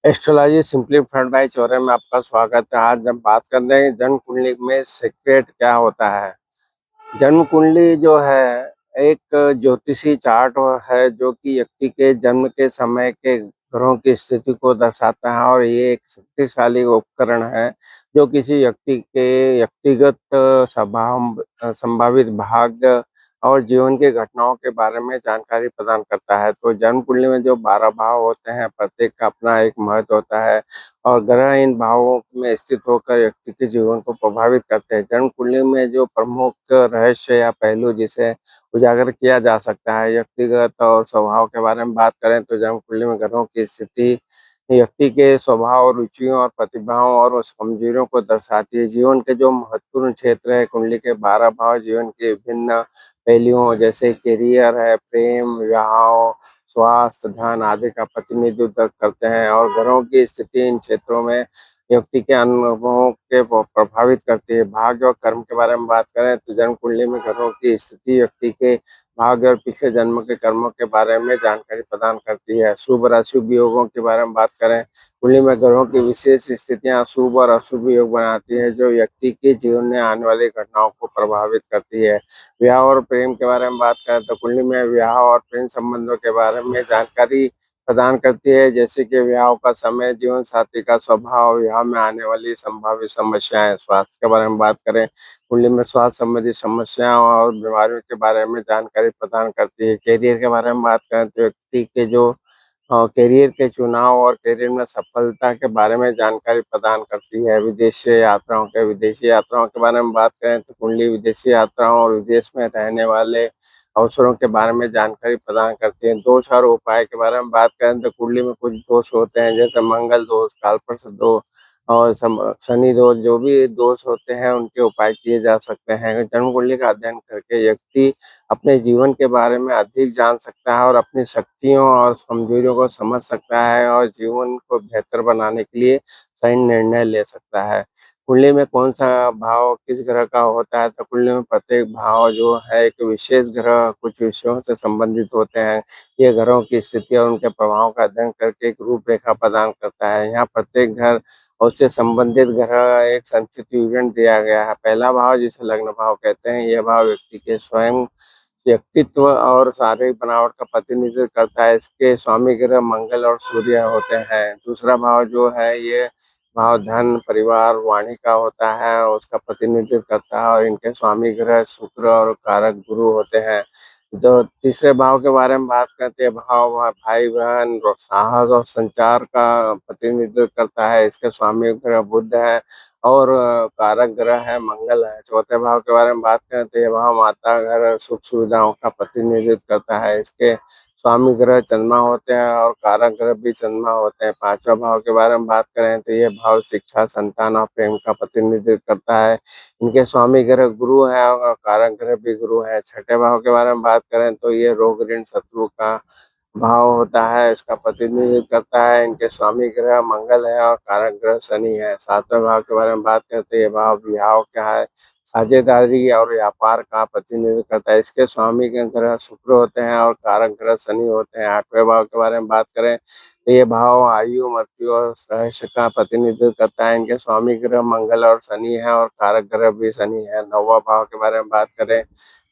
Astrology simplified bye Chaure में आपका स्वागत है। आज हम बात कर रहे हैं जन्म कुंडली में सीक्रेट क्या होता है। जन्म कुंडली जो है एक ज्योतिषी चार्ट है जो कि व्यक्ति के जन्म के समय के ग्रहों की स्थिति को दर्शाता है और ये एक शक्तिशाली उपकरण है जो किसी व्यक्ति के व्यक्तिगत संभावित भाग्य और जीवन की घटनाओं के बारे में जानकारी प्रदान करता है। तो जन्म कुंडली में जो 12 भाव होते हैं, प्रत्येक का अपना एक महत्व होता है और ग्रह इन भावों में स्थित होकर व्यक्ति के जीवन को प्रभावित करते हैं। जन्म कुंडली में जो प्रमुख रहस्य या पहलू जिसे उजागर किया जा सकता है, व्यक्तिगत और स्वभाव के बारे में बात करें तो जन्म कुंडली में ग्रहों की स्थिति व्यक्ति के स्वभाव, रुचियों और प्रतिभाओं और उस कमजोरियों को दर्शाती है। जीवन के जो महत्वपूर्ण क्षेत्र है, कुंडली के 12 भाव जीवन के विभिन्न पहलुओं जैसे करियर है, प्रेम, विवाह, स्वास्थ्य, धन आदि का प्रतिनिधित्व करते हैं और ग्रहों की स्थिति इन क्षेत्रों में व्यक्ति के अनुभवों के प्रभावित करती है। भाग्य और कर्म के बारे में बात करें तो जन्म कुंडली में ग्रहों की स्थिति व्यक्ति के भाग्य और पिछले जन्म के कर्मों के बारे में जानकारी प्रदान करती है। शुभ और अशुभ योगों के बारे में बात करें, कुंडली में ग्रहों की विशेष स्थितियां शुभ और अशुभ योग बनाती है जो व्यक्ति के जीवन में आने वाली घटनाओं को प्रभावित करती है। विवाह और प्रेम के बारे में बात करें तो कुंडली में विवाह और प्रेम संबंधों के बारे में जानकारी प्रदान करती है, जैसे कि विवाह का समय, जीवन साथी का स्वभाव, विवाह में आने वाली संभावित समस्याएं। स्वास्थ्य के बारे में बात करें, कुंडली में स्वास्थ्य संबंधी समस्याओं और बीमारियों के बारे में जानकारी प्रदान करती है। करियर के बारे में बात करें तो व्यक्ति के जो करियर के चुनाव और करियर में सफलता के बारे में जानकारी प्रदान करती है। विदेशी यात्राओं के बारे में बात करें तो कुंडली विदेशी यात्राओं और विदेश में रहने वाले अवसरों के बारे में जानकारी प्रदान करती है। दोष और उपाय के बारे में बात करें तो कुंडली में कुछ दोष होते हैं जैसे मंगल दोष, कालसर्प दोष और शनि दोष। जो भी दोष होते हैं उनके उपाय किए जा सकते हैं। जन्म कुंडली का अध्ययन करके व्यक्ति अपने जीवन के बारे में अधिक जान सकता है और अपनी शक्तियों और कमजोरियों को समझ सकता है और जीवन को बेहतर बनाने के लिए सही निर्णय ले सकता है। कुंडली में कौन सा भाव किस ग्रह का होता है तो कुंडली में प्रत्येक भाव जो है एक विशेष ग्रह कुछ विषयों से संबंधित होते हैं। ये ग्रहों की स्थिति और उनके प्रभाव का अध्ययन करके एक रूपरेखा प्रदान करता है। यहाँ प्रत्येक घर और उससे संबंधित ग्रह एक संक्षिप्त विवरण दिया गया है। पहला भाव जिसे लग्न भाव कहते हैं, यह भाव व्यक्ति के स्वयं व्यक्तित्व और शारीरिक बनावट का प्रतिनिधित्व करता है। इसके स्वामी ग्रह मंगल और सूर्य होते हैं। दूसरा भाव जो है ये भाव धन, परिवार, वाणी का होता है, उसका प्रतिनिधित्व करता है और इनके स्वामी ग्रह शुक्र और कारक गुरु होते हैं। जो तीसरे भाव के बारे में बात करते हैं, भाव भाई बहन और साहस और संचार का प्रतिनिधित्व करता है। इसके स्वामी ग्रह बुध है और कारक ग्रह है मंगल है। चौथे भाव के बारे में बात करें तो ये भाव माता घर सुख सुविधाओं का प्रतिनिधित्व करता है। इसके स्वामी ग्रह चंद्रमा होते हैं और कारक ग्रह भी चंद्रमा होते हैं। पांचवा भाव के बारे में बात करें तो ये भाव शिक्षा, संतान और प्रेम का प्रतिनिधित्व करता है। इनके स्वामी ग्रह गुरु है और कारक ग्रह भी गुरु है। छठे भाव के बारे में बात करें तो ये रोग, ऋण, शत्रु का भाव होता है, इसका प्रतिनिधित्व करता है। इनके स्वामी ग्रह मंगल है और कारक ग्रह शनि है। सातवें भाव के बारे में बात करते हैं, ये भाव विवाह का है, साझेदारी और व्यापार का प्रतिनिधित्व करता है। इसके स्वामी के ग्रह शुक्र होते हैं और कारक ग्रह शनि होते हैं। आठवें भाव के बारे में बात करें तो ये भाव आयु, मृत्यु और रहस्य का प्रतिनिधित्व करता है। इनके स्वामी ग्रह मंगल और शनि है और कारक ग्रह भी शनि है। नौवां भाव के बारे में बात करें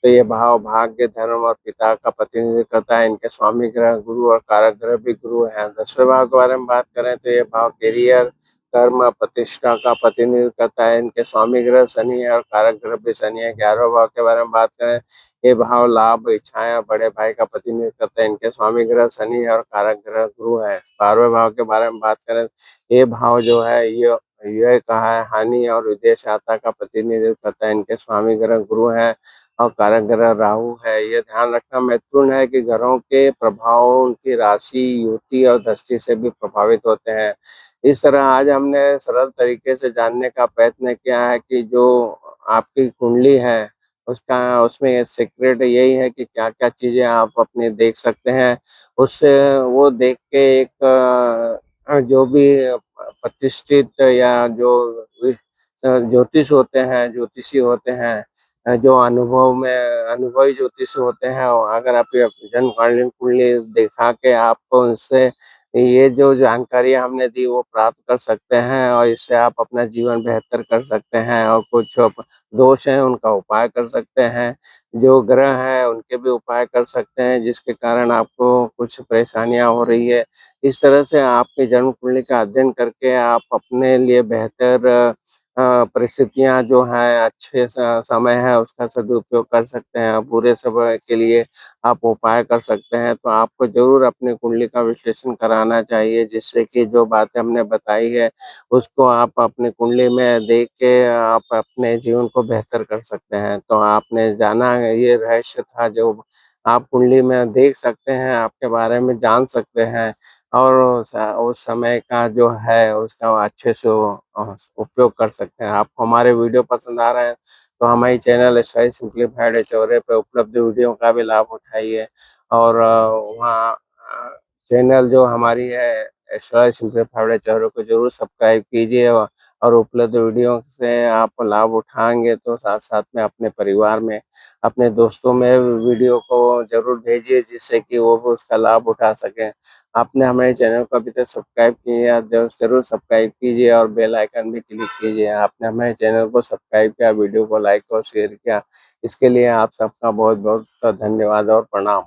तो ये भाव भाग्य, धर्म और पिता का प्रतिनिधित्व करता है। इनके स्वामी ग्रह गुरु और कारक ग्रह भी गुरु हैं। 10वें भाव के बारे में बात करें तो ये भाव करियर, कर्म, प्रतिष्ठा का प्रतिनिधित्व करता है। इनके स्वामी ग्रह शनि है और कारक ग्रह भी शनि है। 11वें भाव के बारे में बात करें, ये भाव लाभ, इच्छाएं और बड़े भाई का प्रतिनिधित्व करता है। इनके स्वामी ग्रह शनि है और कारक ग्रह गुरु है। 12वें भाव के बारे में बात करें, ये भाव जो है ये कहा है हानि और विदेश यात्रा का प्रतिनिधित्व करता है। इनके स्वामी ग्रह गुरु है और कारक ग्रह राहु है। ये ध्यान रखना महत्वपूर्ण है कि ग्रहों के प्रभाव उनकी राशि, युति और दृष्टि से भी प्रभावित होते हैं। इस तरह आज हमने सरल तरीके से जानने का प्रयत्न किया है कि जो आपकी कुंडली है उसका उसमें सीक्रेट यही है कि क्या-क्या चीज़ें आप अपने देख सकते हैं। उससे वो देख के एक जो भी प्रतिष्ठित या जो ज्योतिषी होते हैं जो अनुभवी ज्योतिषी होते हैं, अगर आप ये जन्म कुंडली दिखा के आपको उनसे ये जो जानकारियाँ हमने दी वो प्राप्त कर सकते हैं और इससे आप अपना जीवन बेहतर कर सकते हैं और कुछ दोष हैं उनका उपाय कर सकते हैं। जो ग्रह हैं उनके भी उपाय कर सकते हैं जिसके कारण आपको कुछ परेशानियाँ हो रही है। इस तरह से आपकी जन्म कुंडली का अध्ययन करके आप अपने लिए बेहतर परिस्थितियाँ जो हैं अच्छे समय है उसका सदुपयोग कर सकते हैं। बुरे समय के लिए आप उपाय कर सकते हैं, तो आपको ज़रूर अपनी कुंडली का विश्लेषण कराना चाहिए जिससे कि जो बातें हमने बताई है, उसको आप अपनी कुंडली में देख के आप अपने जीवन को बेहतर कर सकते हैं। तो आपने जाना ये रहस्य था जो आप कुंडली में देख सकते हैं, आपके बारे में जान सकते हैं और उस समय का जो है उसका अच्छे से उपयोग कर सकते हैं। आपको हमारे वीडियो पसंद आ रहे हैं, तो हमारे चैनल स्टाइल सिंप्लीफाइड चौरे पे उपलब्ध वीडियो का भी लाभ उठाइए और वहाँ चैनल जो हमारी है स्टाइल सिंप्लीफाइड चौरे को ज़रूर सब्सक्राइब कीजिए और उपलब्ध वीडियो से आप लाभ उठाएँगे तो साथ-साथ में अपने परिवार में, अपने दोस्तों में वीडियो को ज़रूर भेजिए जिससे कि वो भी उसका लाभ उठा सकें। आपने हमारे चैनल को अभी तक सब्सक्राइब किए या ज़रूर सब्सक्राइब कीजिए और बेल आइकन भी क्लिक कीजिए। आपने हमारे चैनल को सब्सक्राइब किया, वीडियो को लाइक और शेयर किया, इसके लिए आप सबका बहुत-बहुत धन्यवाद और प्रणाम।